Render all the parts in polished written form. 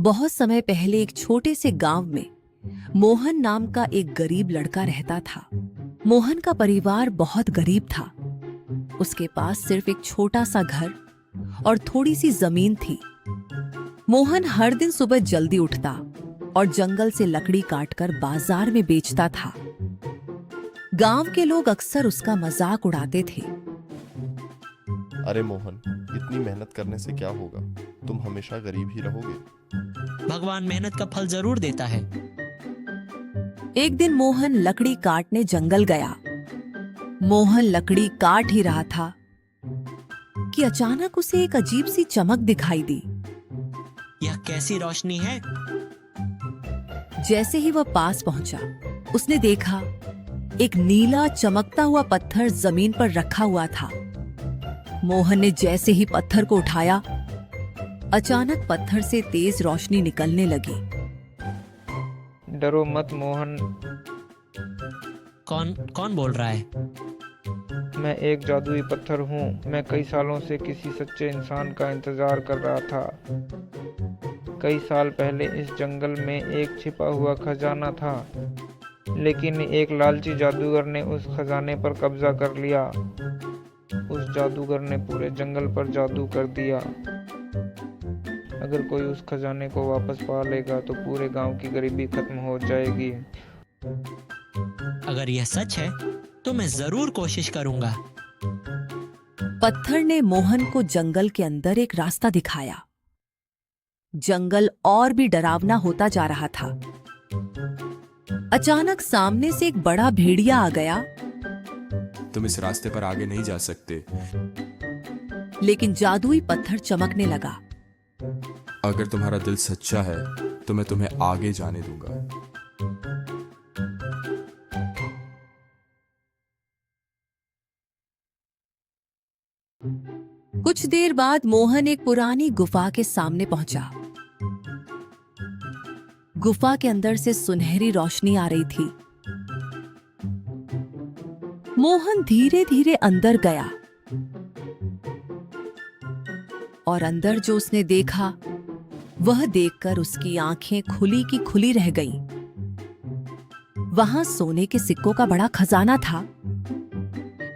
बहुत समय पहले एक छोटे से गांव में मोहन नाम का एक गरीब लड़का रहता था। मोहन का परिवार बहुत गरीब था। उसके पास सिर्फ एक छोटा सा घर और थोड़ी सी जमीन थी। मोहन हर दिन सुबह जल्दी उठता और जंगल से लकड़ी काटकर बाजार में बेचता था। गांव के लोग अक्सर उसका मजाक उड़ाते थे। अरे मोहन, इतनी मेहनत करने से क्या होगा? तुम हमेशा गरीब ही रहोगे। भगवान मेहनत का फल जरूर देता है। एक दिन मोहन लकड़ी काटने जंगल गया। मोहन लकड़ी काट ही रहा था कि अचानक उसे एक अजीब सी चमक दिखाई दी। यह कैसी रोशनी है? जैसे ही वह पास पहुंचा, उसने देखा एक नीला चमकता हुआ पत्थर जमीन पर रखा हुआ था। मोहन ने जैसे ही पत्थर को उठाया, अचानक पत्थर से तेज रोशनी निकलने लगी। डरो मत मोहन, कौन कौन बोल रहा है? मैं एक जादुई पत्थर हूँ। मैं कई सालों से किसी सच्चे इंसान का इंतजार कर रहा था। कई साल पहले इस जंगल में एक छिपा हुआ खजाना था, लेकिन एक लालची जादूगर ने उस खजाने पर कब्जा कर लिया। उस जादूगर ने पूरे जंगल पर जादू कर दिया। अगर कोई उस खजाने को वापस पा लेगा तो पूरे गांव की गरीबी खत्म हो जाएगी। अगर यह सच है तो मैं जरूर कोशिश करूंगा। पत्थर ने मोहन को जंगल के अंदर एक रास्ता दिखाया। जंगल और भी डरावना होता जा रहा था। अचानक सामने से एक बड़ा भेड़िया आ गया। तुम इस रास्ते पर आगे नहीं जा सकते। लेकिन जादुई पत्थर चमकने लगा। अगर तुम्हारा दिल सच्चा है तो मैं तुम्हें आगे जाने दूंगा। कुछ देर बाद मोहन एक पुरानी गुफा के सामने पहुंचा। गुफा के अंदर से सुनहरी रोशनी आ रही थी। मोहन धीरे धीरे अंदर गया और अंदर जो उसने देखा, वह देखकर उसकी आंखें खुली की खुली रह गईं। वहां सोने के सिक्कों का बड़ा खजाना था।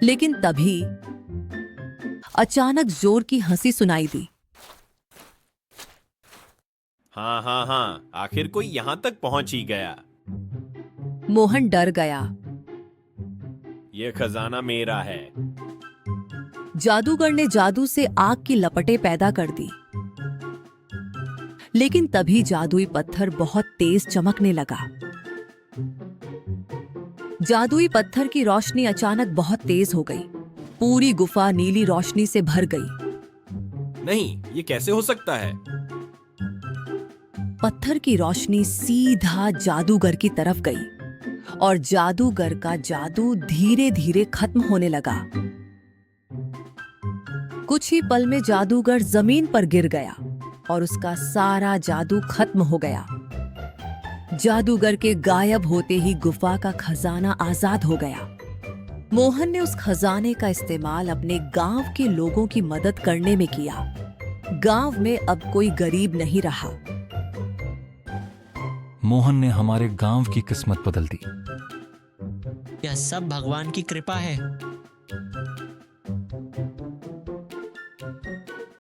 लेकिन तभी अचानक जोर की हंसी सुनाई दी। हाँ, आखिर कोई यहाँ तक पहुंच ही गया। मोहन डर गया। ये खजाना मेरा है। जादूगर ने जादू से आग की लपटें पैदा कर दी। लेकिन तभी जादुई पत्थर बहुत तेज चमकने लगा। जादुई पत्थर की रोशनी अचानक बहुत तेज हो गई। पूरी गुफा नीली रोशनी से भर गई। नहीं, ये कैसे हो सकता है? पत्थर की रोशनी सीधा जादूगर की तरफ गई और जादूगर का जादू धीरे धीरे खत्म होने लगा। कुछ ही पल में जादूगर जमीन पर गिर गया और उसका सारा जादू खत्म हो गया। जादूगर के गायब होते ही गुफा का खजाना आजाद हो गया। मोहन ने उस खजाने का इस्तेमाल अपने गांव के लोगों की मदद करने में किया। गांव में अब कोई गरीब नहीं रहा। मोहन ने हमारे गांव की किस्मत बदल दी। यह सब भगवान की कृपा है।